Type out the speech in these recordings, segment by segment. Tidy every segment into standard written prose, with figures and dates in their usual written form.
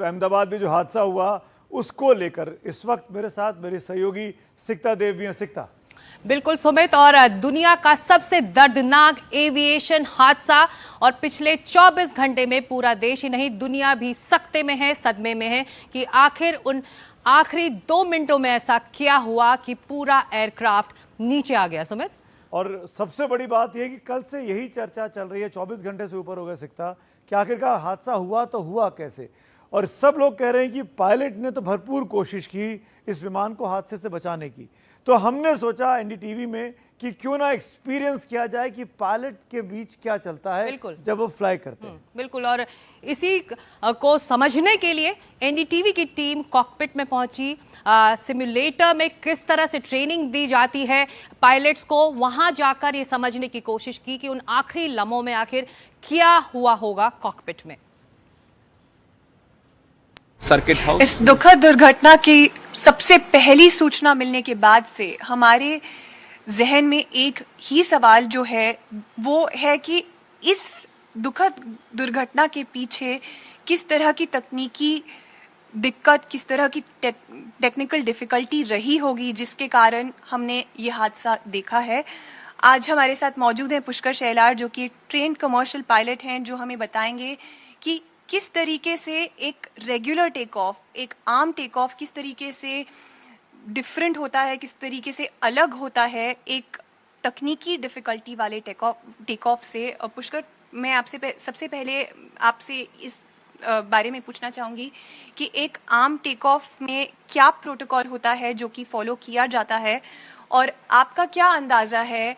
अहमदाबाद में जो हादसा हुआ उसको लेकर इस वक्त मेरे साथ मेरी सहयोगी सिकता देव भी हैं। सिकता। बिल्कुल सुमित, और दुनिया का सबसे दर्दनाक एविएशन हादसा, और पिछले 24 घंटे में पूरा देश ही नहीं दुनिया भी सख्ते में है, सदमे में है कि आखिर उन आखिरी 2 मिनटों में ऐसा क्या हुआ कि पूरा एयरक्राफ्ट नीचे आ गया। सुमित, और सबसे बड़ी बात यह कि कल से यही चर्चा चल रही है, 24 घंटे से ऊपर हो गए सिकता, कि आखिरकार हादसा हुआ तो हुआ कैसे। और सब लोग कह रहे हैं कि पायलट ने तो भरपूर कोशिश की इस विमान को हादसे से बचाने की। तो हमने सोचा एनडीटीवी में कि क्यों ना एक्सपीरियंस किया जाए कि पायलट के बीच क्या चलता है जब वो फ्लाई करते हैं। बिल्कुल, और इसी को समझने के लिए एनडीटीवी की टीम कॉकपिट में पहुंची। सिमुलेटर में किस तरह से ट्रेनिंग दी जाती है पायलट्स को, वहां जाकर ये समझने की कोशिश की कि उन आखिरी लम्हों में आखिर क्या हुआ होगा कॉकपिट में। Circuit house. इस दुखद दुर्घटना की सबसे पहली सूचना मिलने के बाद से हमारे जहन में एक ही सवाल जो है वो है कि इस दुखद दुर्घटना के पीछे किस तरह की तकनीकी दिक्कत, किस तरह की टेक्निकल डिफिकल्टी रही होगी जिसके कारण हमने ये हादसा देखा है। आज हमारे साथ मौजूद हैं पुष्कर शेलार, जो कि ट्रेन्ड कमर्शियल पायलट हैं, जो हमें बताएंगे कि किस तरीके से एक रेगुलर टेक ऑफ, एक आम टेक ऑफ किस तरीके से डिफरेंट होता है, किस तरीके से अलग होता है एक तकनीकी डिफिकल्टी वाले टेक ऑफ से। पुष्कर, मैं आपसे सबसे पहले आपसे इस बारे में पूछना चाहूंगी कि एक आम टेक ऑफ में क्या प्रोटोकॉल होता है जो कि फॉलो किया जाता है, और आपका क्या अंदाजा है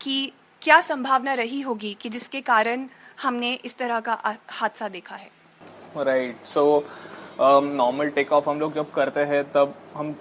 कि क्या संभावना रही होगी कि जिसके कारण हमने इस तरह का हादसा देखा है। Right, so normal take off हम लोग जब करते हैं तब हम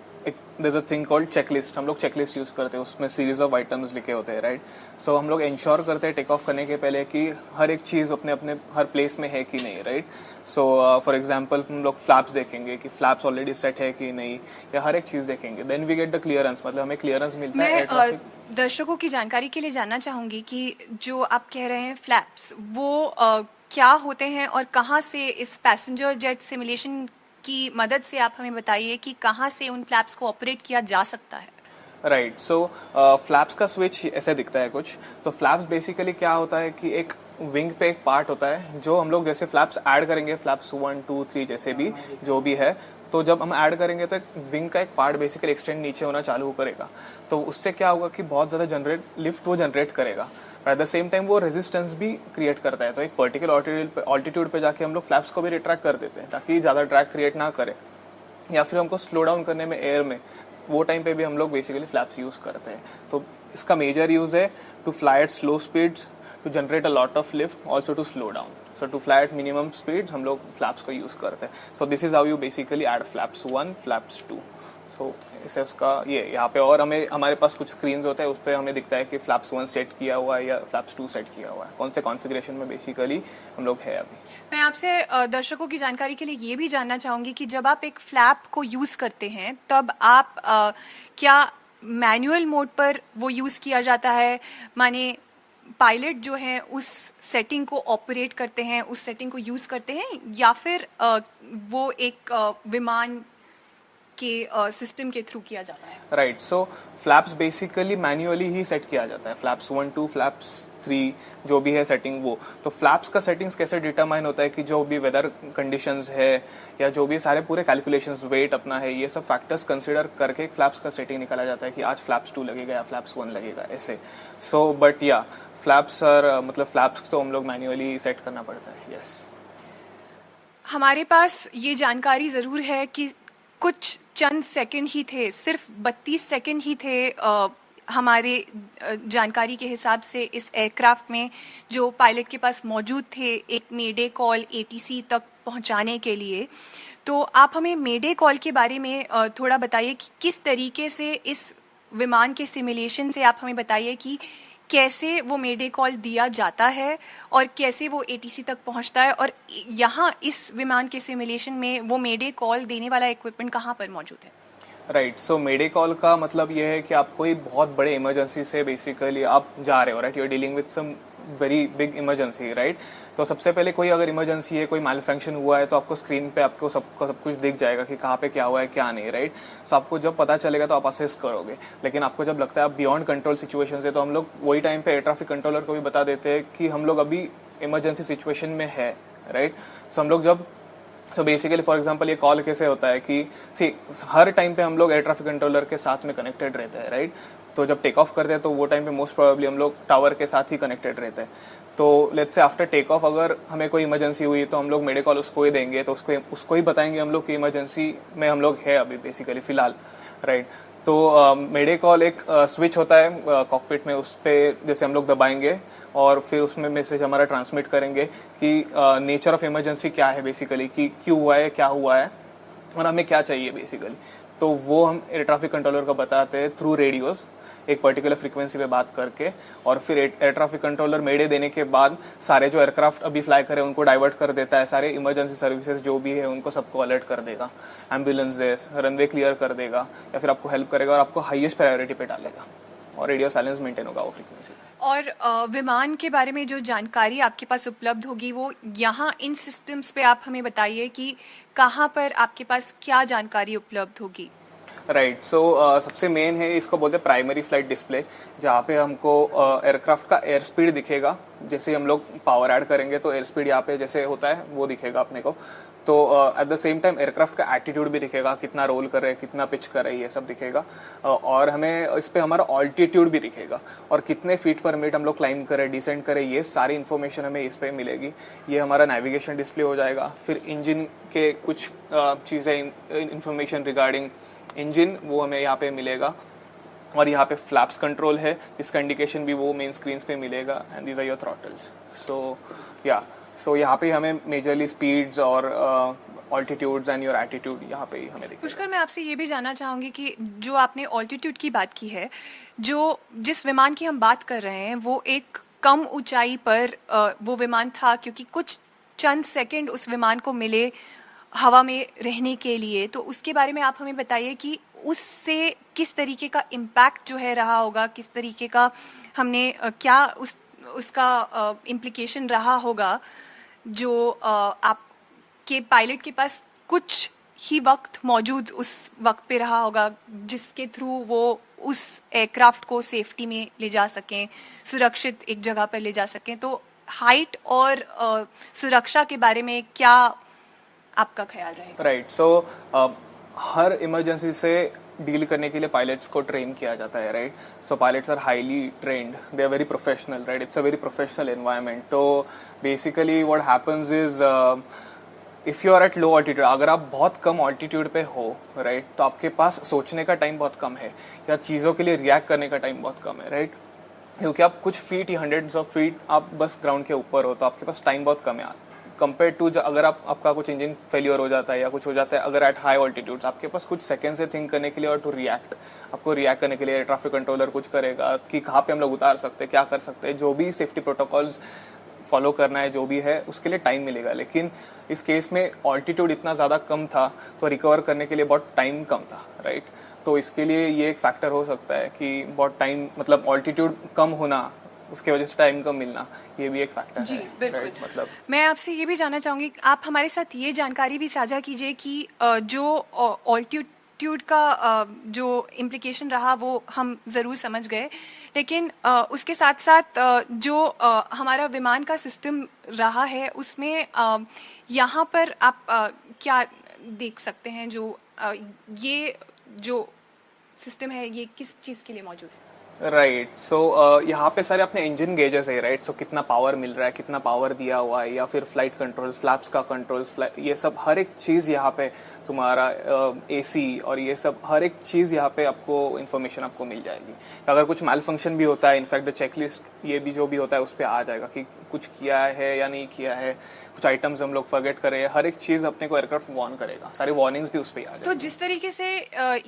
there is a thing called checklist, हम लोग चेकलिस्ट यूज करते हैं, उसमें सीरीज ऑफ आइटम्स लिखे होते हैं। राइट, सो हम लोग इंश्योर करते हैं टेक ऑफ करने के पहले कि हर एक चीज़ अपने अपने हर प्लेस में है कि नहीं। राइट, सो फॉर एग्जांपल हम लोग फ्लैप्स देखेंगे कि फ्लैप्स ऑलरेडी सेट है कि नहीं, या हर एक चीज़ देखेंगे, then we get the clearance, मतलब हमें क्लियरेंस मिलता है। मैं दर्शकों की जानकारी के लिए जानना चाहूंगी कि जो आप कह रहे हैं फ्लैप्स, वो क्या होते हैं और कहाँ से इस पैसेंजर जेट सिमुलेशन की मदद से आप हमें बताइए कि कहाँ से उन फ्लैप्स को ऑपरेट किया जा सकता है। राइट, सो फ्लैप्स का स्विच ऐसे दिखता है कुछ। तो फ्लैप्स बेसिकली क्या होता है कि एक विंग पे एक पार्ट होता है जो हम लोग जैसे फ्लैप्स ऐड करेंगे, फ्लैप्स 1, 2, 3 जैसे भी जो भी है, तो जब हम ऐड करेंगे तो विंग का एक पार्ट बेसिकली एक्सटेंड नीचे होना चालू करेगा। तो उससे क्या होगा कि बहुत ज़्यादा लिफ्ट वो जनरेट करेगा, एट द सेम टाइम वो रेजिस्टेंस भी क्रिएट करता है। तो एक पर्टिकुलर ऑल्टीट्यूड पे जाके हम लोग फ्लैप्स को भी रिट्रैक्ट कर देते हैं ताकि ज़्यादा ड्रैग क्रिएट ना करे, या फिर हमको स्लो डाउन करने में एयर में, वो टाइम पे भी हम लोग बेसिकली फ्लैप्स यूज़ करते हैं। तो इसका मेजर यूज़ है to fly at slow speeds, to generate a lot of lift, also to slow down. So to fly at minimum speeds हम लोग फ्लैप्स को यूज़ करते हैं। So this is how you basically add flaps 1, flaps 2। So इसे उसका ये यहाँ पे, और हमारे पास कुछ स्क्रीन्स होते हैं, उस पर हमें दिखता है कि फ्लैप्स 1 सेट किया हुआ है या फ्लैप्स 2 सेट किया हुआ है, कौन से कॉन्फ़िगरेशन में बेसिकली हम लोग है अभी। मैं आपसे दर्शकों की जानकारी के लिए ये भी जानना चाहूंगी कि जब आप एक फ्लैप को यूज़ करते हैं तब आप क्या मैनुअल मोड पर वो यूज़ किया जाता है, माने पायलट जो है उस सेटिंग को ऑपरेट करते हैं, उस सेटिंग को यूज़ करते हैं, या फिर वो एक विमान के सिस्टम के थ्रू किया जाता है। राइट, सो फ्लैप्स बेसिकली मैन्युअली ही सेट किया जाता है, फ्लैप्स 1, 2, फ्लैप्स 3 जो भी है सेटिंग वो। तो फ्लैप्स का सेटिंग्स कैसे डिटरमाइन होता है कि जो भी वेदर कंडीशंस है या जो भी सारे पूरे कैलकुलेशंस, वेट अपना है, ये सब फैक्टर्स कंसिडर करके फ्लैप्स का सेटिंग निकाला जाता है कि आज फ्लैप्स 2 लगेगा या फ्लैप्स 1 लगेगा ऐसे। सो बट या फ्लैप्स मतलब फ्लैप्स तो हम लोग मैन्युअली सेट करना पड़ता है। यस, हमारे पास ये जानकारी ज़रूर है कि कुछ चंद सेकंड ही थे, सिर्फ 32 सेकंड ही थे हमारे जानकारी के हिसाब से इस एयरक्राफ्ट में जो पायलट के पास मौजूद थे एक मेडे कॉल एटीसी तक पहुंचाने के लिए। तो आप हमें मेडे कॉल के बारे में थोड़ा बताइए कि किस तरीके से इस विमान के सिमुलेशन से आप हमें बताइए कि कैसे वो मेडे कॉल दिया जाता है और कैसे वो एटीसी तक पहुंचता है, और यहाँ इस विमान के सिमुलेशन में वो मेडे कॉल देने वाला इक्विपमेंट कहाँ पर मौजूद है। राइट, सो मेडे कॉल का मतलब ये है कि आप कोई बहुत बड़े इमरजेंसी से बेसिकली आप जा रहे हो, right, you are dealing with some very big emergency, right? तो सबसे पहले कोई अगर इमरजेंसी है, कोई मैल फंक्शन हुआ है, तो आपको स्क्रीन पे आपको सब कुछ दिख जाएगा कि कहाँ पे क्या हुआ है क्या नहीं, राइट? सो आपको जब पता चलेगा तो आप असेस करोगे। लेकिन आपको जब लगता है आप बियॉन्ड कंट्रोल सिचुएशन है, तो हम लोग वही टाइम पे एयर ट्रैफिक कंट्रोलर को भी बता देते हैं कि हम लोग अभी इमरजेंसी सिचुएशन में है, राइट? सो हम लोग जब तो बेसिकली फॉर एग्जांपल ये कॉल कैसे होता है कि हर टाइम पे हम लोग एयर ट्रैफिक कंट्रोलर के साथ में कनेक्टेड रहते हैं, राइट? तो जब टेक ऑफ करते हैं तो वो टाइम पे मोस्ट प्रोबेबली हम लोग टावर के साथ ही कनेक्टेड रहते हैं। तो let's say after take off अगर हमें कोई इमरजेंसी हुई तो हम लोग मेडे कॉल उसको ही देंगे, तो उसको ही बताएंगे हम लोग कि इमरजेंसी में हम लोग है अभी बेसिकली फिलहाल, राइट? तो मेडे कॉल एक स्विच होता है कॉकपिट में, उस पर जैसे हम लोग दबाएंगे और फिर उसमें मैसेज हमारा ट्रांसमिट करेंगे कि नेचर ऑफ इमरजेंसी क्या है बेसिकली, कि क्यों हुआ है, क्या हुआ है और हमें क्या चाहिए बेसिकली। तो वो हम एयर ट्रैफिक कंट्रोलर को बताते हैं थ्रू रेडियोज, एक पर्टिकुलर फ्रीक्वेंसी पे बात करके, और फिर एयर ट्रैफिक कंट्रोलर मेडे देने के बाद सारे जो एयरक्राफ्ट अभी फ्लाई करे उनको डाइवर्ट कर देता है, सारे इमरजेंसी सर्विसेज जो भी है उनको सबको अलर्ट कर देगा, एम्बुलेंसेस, रनवे क्लियर कर देगा या फिर आपको हेल्प करेगा और आपको हाईएस्ट प्रायोरिटी पे डालेगा और रेडियो साइलेंस मेंटेन होगा वो फ्रीक्वेंसी। और विमान के बारे में जो जानकारी आपके पास उपलब्ध होगी वो यहाँ इन सिस्टम्स पे आप हमें बताइए कि कहाँ पर आपके पास क्या जानकारी उपलब्ध होगी। राइट, सो सबसे मेन है, इसको बोलते हैं प्राइमरी फ्लाइट डिस्प्ले, जहाँ पे हमको एयरक्राफ्ट का एयर स्पीड दिखेगा। जैसे हम लोग पावर ऐड करेंगे तो एयर स्पीड यहाँ पे जैसे होता है वो दिखेगा अपने को। तो at the same time aircraft का एटीट्यूड भी दिखेगा, कितना रोल कर रहे हैं, कितना पिच कर रहे हैं, ये सब दिखेगा। और हमें इस पे हमारा ऑल्टीट्यूड भी दिखेगा और कितने फीट पर मिनट हम लोग क्लाइंब करें, डिसेंड करें, ये सारी इन्फॉर्मेशन हमें इस पे मिलेगी। ये हमारा नेविगेशन डिस्प्ले हो जाएगा। फिर इंजन के कुछ चीज़ें, इन्फॉर्मेशन रिगार्डिंग इंजन, वो हमें यहाँ पे मिलेगा। और यहाँ पे फ्लैप्स कंट्रोल है, इसका इंडिकेशन भी वो मेन स्क्रीन पे मिलेगा। And these are your throttles. So यहाँ पे हमें मेजरली स्पीड्स और ऑल्टीट्यूड्स एंड योर एटीट्यूड यहाँ पे ही हमें दिखेगा। पुष्कर, मैं आपसे ये भी जानना चाहूंगी कि जो आपने ऑल्टीट्यूड की बात की है, जो जिस विमान की हम बात कर रहे हैं वो एक कम ऊंचाई पर वो विमान था, क्योंकि कुछ चंद सेकंड उस विमान को मिले हवा में रहने के लिए। तो उसके बारे में आप हमें बताइए कि उससे किस तरीके का इम्पैक्ट जो है रहा होगा, किस तरीके का हमने क्या उसका इम्प्लीकेशन रहा होगा, जो आपके पायलट के पास कुछ ही वक्त मौजूद उस वक्त पे रहा होगा जिसके थ्रू वो उस एयरक्राफ्ट को सेफ्टी में ले जा सकें, सुरक्षित एक जगह पर ले जा सकें। तो हाइट और सुरक्षा के बारे में क्या आपका ख्याल रहेगा? राइट, सो हर इमरजेंसी से डील करने के लिए पायलट्स को ट्रेन किया जाता है, right? So pilots are highly trained, they are very professional, right? It's a very professional environment. तो basically what happens is, if you are at low altitude, अगर आप बहुत कम ऑल्टीट्यूड पे हो, राइट, तो आपके पास सोचने का टाइम बहुत कम है या चीज़ों के लिए रिएक्ट करने का टाइम बहुत कम है, राइट? क्योंकि आप कुछ फीट या हंड्रेड्स ऑफ फीट आप बस ग्राउंड के ऊपर हो, तो आपके पास टाइम बहुत कम है कंपेयर टू अगर आपका कुछ इंजन फेलियर हो जाता है या कुछ हो जाता है अगर एट हाई ऑल्टीट्यूड्स, आपके पास कुछ सेकंड से थिंक करने के लिए और टू रिएक्ट, आपको रिएक्ट करने के लिए ट्रैफिक कंट्रोलर कुछ करेगा कि कहाँ पे हम लोग उतार सकते हैं, क्या कर सकते हैं, जो भी सेफ्टी प्रोटोकॉल्स फॉलो करना है, जो भी है उसके लिए टाइम मिलेगा। लेकिन इस केस में ऑल्टीट्यूड इतना ज़्यादा कम था तो रिकवर करने के लिए बहुत टाइम कम था, राइट? तो इसके लिए ये एक फैक्टर हो सकता है कि बहुत टाइम, मतलब ऑल्टीट्यूड कम होना, उसके वजह से टाइम कम मिलना, ये भी एक फैक्टर है। बिल्कुल। राइट, मतलब मैं आपसे ये भी जानना चाहूंगी, आप हमारे साथ ये जानकारी भी साझा कीजिए कि जो ऑल्टीट्यूड का जो इम्प्लीकेशन रहा वो हम ज़रूर समझ गए, लेकिन उसके साथ साथ जो हमारा विमान का सिस्टम रहा है उसमें यहाँ पर आप क्या देख सकते हैं, जो ये जो सिस्टम है ये किस चीज़ के लिए मौजूद है? राइट, सो यहाँ पे सारे अपने इंजन गेजेस है, राइट? सो कितना पावर मिल रहा है, कितना पावर दिया हुआ है, या फिर फ्लाइट कंट्रोल्स, फ्लैप्स का कंट्रोल्स, ये सब हर एक चीज़ यहाँ पे तुम्हारा एसी और ये सब हर एक चीज़ यहाँ पे आपको इन्फॉर्मेशन आपको मिल जाएगी। अगर कुछ मैल फंक्शन भी होता है, इनफैक्ट द चेकलिस्ट ये भी जो भी होता है उस पर आ जाएगा कि कुछ किया है या नहीं किया है, कुछ आइटम्स हम लोग फॉरगेट कर रहे हैं, हर एक चीज़ अपने को एयरक्राफ्ट वार्न करेगा, सारी वार्निंग्स भी उस पर आ जाएगी। तो जिस तरीके से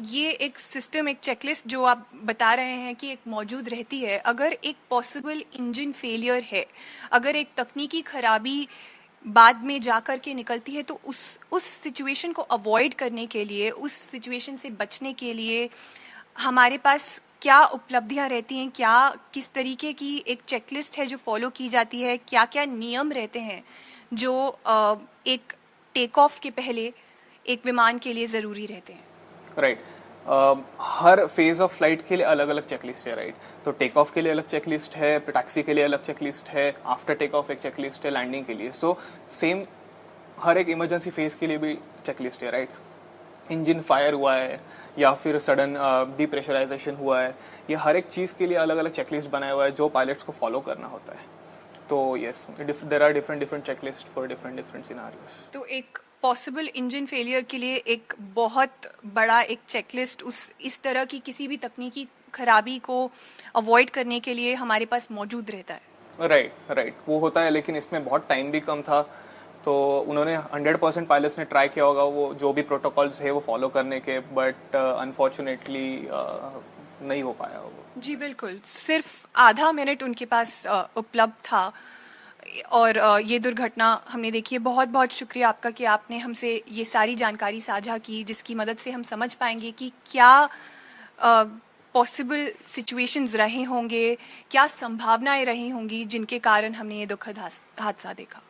ये एक सिस्टम, एक चेकलिस्ट जो आप बता रहे हैं कि एक मौजूद रहती है, अगर एक पॉसिबल इंजन फेलियर है, अगर एक तकनीकी खराबी बाद में जाकर के निकलती है, तो उस सिचुएशन को अवॉइड करने के लिए, उस सिचुएशन से बचने के लिए हमारे पास क्या उपलब्धियां रहती हैं, क्या किस तरीके की एक चेकलिस्ट है जो फॉलो की जाती है, क्या क्या नियम रहते हैं जो एक टेक ऑफ के पहले एक विमान के लिए ज़रूरी रहते हैं? Right her phase of flight के लिए अलग अलग चेकलिस्ट है, राइट तो टेक ऑफ के लिए अलग चेकलिस्ट है, टैक्सी के लिए अलग चेकलिस्ट है, आफ्टर टेक ऑफ एक चेकलिस्ट है, लैंडिंग के लिए। सो सेम हर एक इमरजेंसी फेज के लिए भी चेकलिस्ट है, राइट इंजन फायर हुआ है या फिर सडन डिप्रेशराइजेशन हुआ है, ये हर एक चीज़ के लिए अलग अलग चेकलिस्ट बनाया हुआ है जो पायलट्स को फॉलो करना होता है। तो yes there are different checklist for different scenarios. तो एक पॉसिबल इंजन फेलियर के लिए एक बहुत बड़ा एक चेकलिस्ट इस तरह की किसी भी तकनीकी खराबी को अवॉइड करने के लिए हमारे पास मौजूद रहता है। राइट वो होता है, लेकिन इसमें बहुत टाइम भी कम था, तो उन्होंने 100% पायलट्स ने ट्राई किया होगा वो जो भी प्रोटोकॉल्स है वो फॉलो करने के, बट अनफॉर्चुनेटली नहीं हो पाया वो। जी बिल्कुल, सिर्फ आधा मिनट उनके पास उपलब्ध था और ये दुर्घटना हमने देखी है। बहुत बहुत शुक्रिया आपका कि आपने हमसे ये सारी जानकारी साझा की, जिसकी मदद से हम समझ पाएंगे कि क्या पॉसिबल सिचुएशंस रहे होंगे, क्या संभावनाएं रही होंगी जिनके कारण हमने ये दुखद हादसा देखा।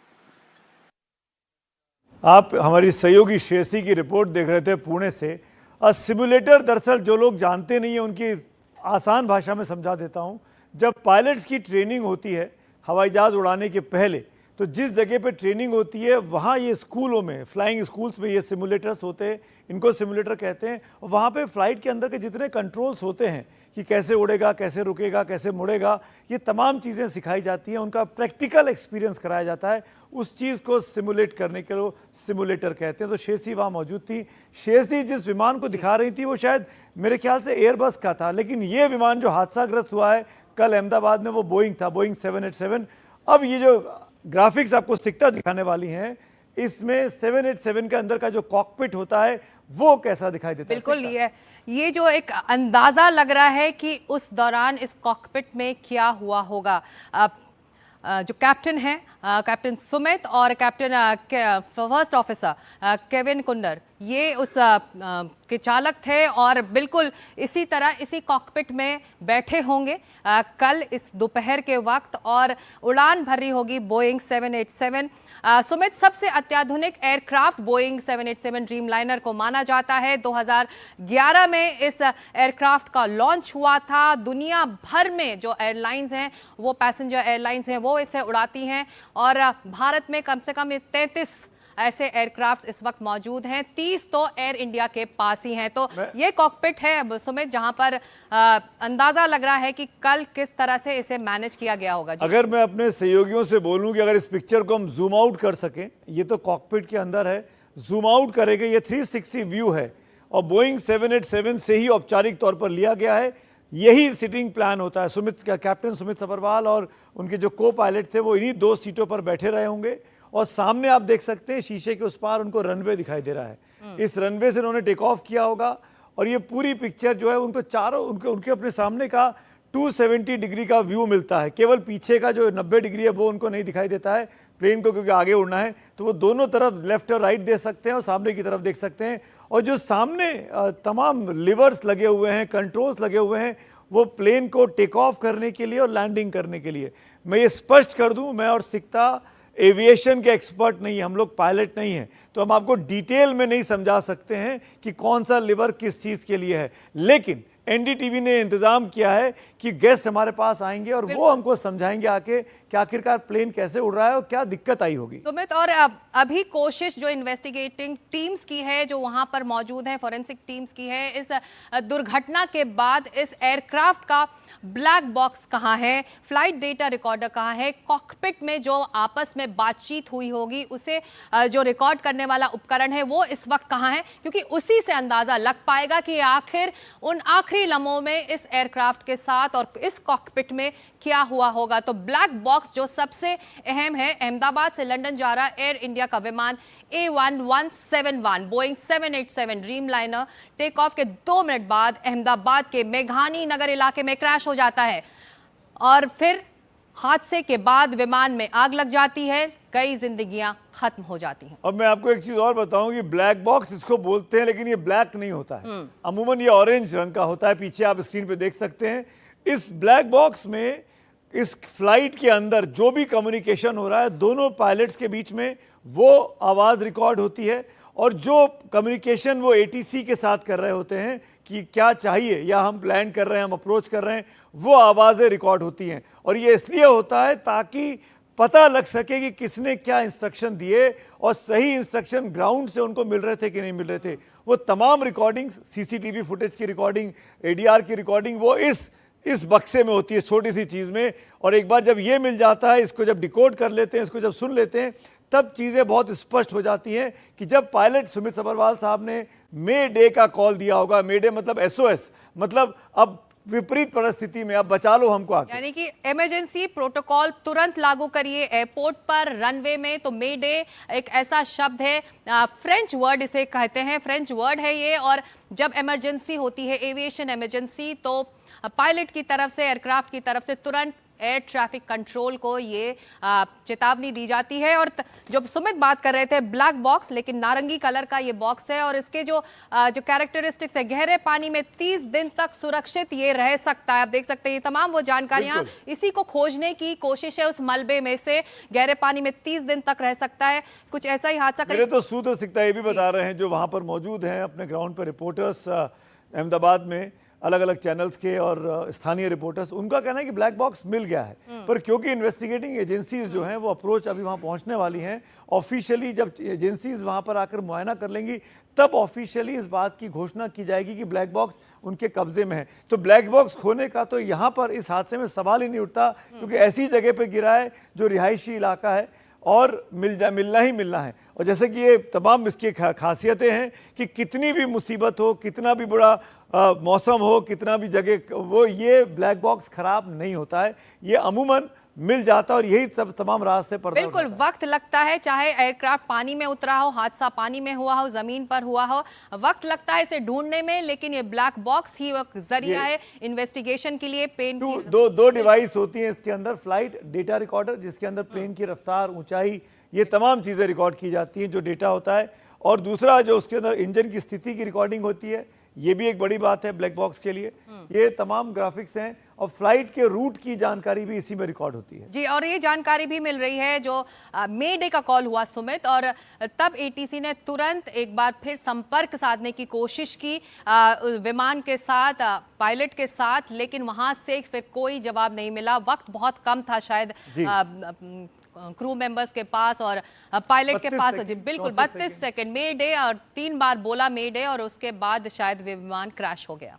आप हमारी सहयोगी श्रेयसी की रिपोर्ट देख रहे थे पुणे से। सिमुलेटर दरअसल जो लोग जानते नहीं हैं उनकी आसान भाषा में समझा देता हूं। जब पायलट्स की ट्रेनिंग होती है हवाई जहाज़ उड़ाने के पहले, तो जिस जगह पे ट्रेनिंग होती है वहाँ ये स्कूलों में, फ्लाइंग स्कूल्स में ये सिमुलेटर्स होते हैं, इनको सिमुलेटर कहते हैं। और वहाँ पे फ्लाइट के अंदर के जितने कंट्रोल्स होते हैं कि कैसे उड़ेगा, कैसे रुकेगा, कैसे मुड़ेगा, ये तमाम चीज़ें सिखाई जाती हैं, उनका प्रैक्टिकल एक्सपीरियंस कराया जाता है। उस चीज़ को सिमुलेट करने के लिए सिमुलेटर कहते हैं। तो शेसी वहाँ मौजूद थी। शेसी जिस विमान को दिखा रही थी वो शायद मेरे ख्याल से एयरबस का था, लेकिन ये विमान जो हादसाग्रस्त हुआ है कल अहमदाबाद में वो बोइंग था, बोइंग 787। अब ये जो ग्राफिक्स आपको सिक्ता दिखाने वाली हैं, इसमें 787 के अंदर का जो कॉकपिट होता है वो कैसा दिखाई देता है? बिल्कुल, ये जो एक अंदाजा लग रहा है कि उस दौरान इस कॉकपिट में क्या हुआ होगा। जो कैप्टन है, कैप्टन सुमित और कैप्टन फर्स्ट ऑफिसर केविन कुंडर, ये उस के चालक थे और बिल्कुल इसी तरह इसी कॉकपिट में बैठे होंगे कल इस दोपहर के वक्त, और उड़ान भरी होगी बोइंग 787। सुमित सबसे अत्याधुनिक एयरक्राफ्ट बोइंग 787 ड्रीमलाइनर को माना जाता है। 2011 में इस एयरक्राफ्ट का लॉन्च हुआ था। दुनिया भर में जो एयरलाइंस हैं, वो पैसेंजर एयरलाइंस हैं, वो इसे उड़ाती हैं, और भारत में कम से कम 33 ऐसे एयरक्राफ्ट इस वक्त मौजूद हैं। 30 तो एयर इंडिया के पास ही हैं। तो ये कॉकपिट है सुमित, जहां पर अंदाजा लग रहा है कि कल किस तरह से इसे मैनेज किया गया होगा। अगर मैं अपने सहयोगियों से बोलूं कि अगर इस पिक्चर को हम जूम आउट कर सकें, ये तो कॉकपिट के अंदर है, जूम आउट करेंगे, ये 360 व्यू है और बोइंग 787 से ही औपचारिक तौर पर लिया गया है। यही सिटिंग प्लान होता है। कैप्टन सुमित सभरवाल और उनके जो को पायलट थे वो इन्हीं 2 सीटों पर बैठे रहे होंगे, और सामने आप देख सकते हैं शीशे के उस पार उनको रनवे दिखाई दे रहा है। इस रनवे से उन्होंने टेक ऑफ किया होगा, और ये पूरी पिक्चर जो है उनको चारों उनके अपने सामने का 270 डिग्री का व्यू मिलता है। केवल पीछे का जो 90 डिग्री है वो उनको नहीं दिखाई देता है प्लेन को, क्योंकि आगे उड़ना है, तो वो दोनों तरफ लेफ्ट और राइट देख सकते हैं और सामने की तरफ देख सकते हैं। और जो सामने तमाम लिवर्स लगे हुए हैं, कंट्रोल्स लगे हुए हैं, वो प्लेन को टेक ऑफ करने के लिए और लैंडिंग करने के लिए। मैं ये स्पष्ट कर दूं, मैं और सिक्ता एविएशन के एक्सपर्ट नहीं है, हम लोग पायलट नहीं हैं, तो हम आपको डिटेल में नहीं समझा सकते हैं कि कौन सा लिवर किस चीज़ के लिए है। लेकिन एनडीटीवी ने इंतजाम किया है कि गेस्ट हमारे पास आएंगे और वो हमको समझाएंगे आके कि आखिरकार प्लेन कैसे उड़ रहा है और क्या दिक्कत आई होगी। सुमित, और अभी कोशिश जो इन्वेस्टिगेटिंग टीम्स की है, जो वहां पर मौजूद है, फॉरेंसिक टीम्स की है, इस दुर्घटना के बाद इस एयरक्राफ्ट का ब्लैक बॉक्स कहाँ है, फ्लाइट डेटा रिकॉर्डर कहाँ है, कॉकपिट में जो आपस में बातचीत हुई होगी उसे जो रिकॉर्ड करने वाला उपकरण है वो इस वक्त कहाँ है, क्योंकि उसी से अंदाजा लग पाएगा कि आखिर उन आखिरी लम्हों में इस एयरक्राफ्ट के साथ और इस कॉकपिट में क्या हुआ होगा। तो ब्लैक बॉक्स जो सबसे अहम है, अहमदाबाद से लंदन जा रहा एयर इंडिया का विमान A1171 Boeing 787 Dreamliner take off के 2 मिनट बाद अहमदाबाद के मेघानी नगर इलाके में क्रैश हो जाता है, और फिर हादसे के बाद विमान में आग लग जाती है। कई जिंदगियां खत्म हो जाती हैं। अब मैं आपको एक चीज और बताऊं कि ब्लैक बॉक्स इसको बोलते हैं, लेकिन ये ब्लैक नहीं होता है, अमूमन ये ऑरेंज रंग का होता है। पीछे आप स्क्रीन पे देख सकते हैं। इस ब्लैक बॉक्स में इस फ्लाइट के अंदर जो भी कम्युनिकेशन हो रहा है दोनों पायलट्स के बीच में, वो आवाज़ रिकॉर्ड होती है, और जो कम्युनिकेशन वो एटीसी के साथ कर रहे होते हैं कि क्या चाहिए, या हम लैंड कर रहे हैं, हम अप्रोच कर रहे हैं, वो आवाज़ें रिकॉर्ड होती हैं। और ये इसलिए होता है ताकि पता लग सके कि किसने क्या इंस्ट्रक्शन दिए और सही इंस्ट्रक्शन ग्राउंड से उनको मिल रहे थे कि नहीं मिल रहे थे। वो तमाम रिकॉर्डिंग्स, सीसीटीवी फुटेज की रिकॉर्डिंग, एडीआर की रिकॉर्डिंग, वो इस बक्से में होती है, छोटी सी चीज़ में। और एक बार जब ये मिल जाता है, इसको जब डिकोड कर लेते हैं, इसको जब सुन लेते हैं, तब चीज़ें बहुत स्पष्ट हो जाती हैं कि जब पायलट सुमित सभरवाल साहब ने मे डे का कॉल दिया होगा, मे डे मतलब एसओएस, मतलब अब विपरीत परिस्थिति में अब बचा लो हमको आके, यानी कि इमरजेंसी प्रोटोकॉल तुरंत लागू करिए एयरपोर्ट पर, रनवे में। तो मे डे एक ऐसा शब्द है, फ्रेंच वर्ड इसे कहते हैं, फ्रेंच वर्ड है ये। और जब इमरजेंसी होती है, एविएशन इमरजेंसी, तो पायलट की तरफ से, एयरक्राफ्ट की तरफ से तुरंत एयर ट्रैफिक कंट्रोल को ये चेतावनी दी जाती है। और जो सुमित बात कर रहे थे ब्लैक बॉक्स, लेकिन नारंगी कलर का ये बॉक्स है, और इसके जो कैरेक्टरिस्टिक्स है, गहरे पानी में 30 दिन तक सुरक्षित ये रह सकता है। आप देख सकते हैं ये तमाम वो जानकारियां, इसी को खोजने की कोशिश है। उस मलबे में से गहरे पानी में 30 दिन तक रह सकता है। कुछ ऐसा ही हादसा मेरे तो सूत्र सिकता ये भी बता रहे हैं जो वहां पर मौजूद हैं अपने ग्राउंड पर रिपोर्टर्स अहमदाबाद में, अलग अलग चैनल्स के और स्थानीय रिपोर्टर्स, उनका कहना है कि ब्लैक बॉक्स मिल गया है, पर क्योंकि इन्वेस्टिगेटिंग एजेंसीज जो हैं वो अप्रोच अभी वहां पहुंचने वाली हैं, ऑफिशियली जब एजेंसीज वहां पर आकर मुआयना कर लेंगी तब ऑफिशियली इस बात की घोषणा की जाएगी कि ब्लैक बॉक्स उनके कब्जे में है। तो ब्लैक बॉक्स खोने का तो यहाँ पर इस हादसे में सवाल ही नहीं उठता, क्योंकि ऐसी जगह पर गिरा है जो रिहायशी इलाका है और मिलना ही मिलना है। और जैसे कि ये तमाम इसकी खासियतें हैं कि कितनी भी मुसीबत हो, कितना भी बड़ा मौसम हो, कितना भी जगह वो, ये ब्लैक बॉक्स खराब नहीं होता है, ये अमूमन मिल जाता है। और यही सब तमाम राज से पर्दा बिल्कुल उठाता है। वक्त लगता है, चाहे एयरक्राफ्ट पानी में उतरा हो, हादसा पानी में हुआ हो, जमीन पर हुआ हो, वक्त लगता है इसे ढूंढने में, लेकिन ये ब्लैक बॉक्स ही एक जरिया है इन्वेस्टिगेशन के लिए। पेन की दो डिवाइस होती हैं इसके अंदर, फ्लाइट डेटा रिकॉर्डर जिसके अंदर प्लेन की रफ्तार, ऊंचाई, ये तमाम चीज़ें रिकॉर्ड की जाती हैं जो डेटा होता है, और दूसरा जो उसके अंदर इंजन की स्थिति की रिकॉर्डिंग होती है, ये भी एक बड़ी बात है ब्लैक बॉक्स के लिए। ये तमाम ग्राफिक्स हैं, और फ्लाइट के रूट की जानकारी भी इसी में रिकॉर्ड होती है। जी, और ये जानकारी भी मिल रही है जो मे डे का कॉल हुआ सुमित, और तब एटीसी ने तुरंत एक बार फिर संपर्क साधने की कोशिश की विमान के साथ, पायलट के साथ, लेकिन वहां से फिर कोई जवाब नहीं मिला। वक्त बहुत कम था शायद क्रू मेंबर्स के पास और पायलट के पास। जी बिल्कुल, 32 सेकंड मे डे, और 3 बार बोला मे डे, और उसके बाद शायद विमान क्रैश हो गया।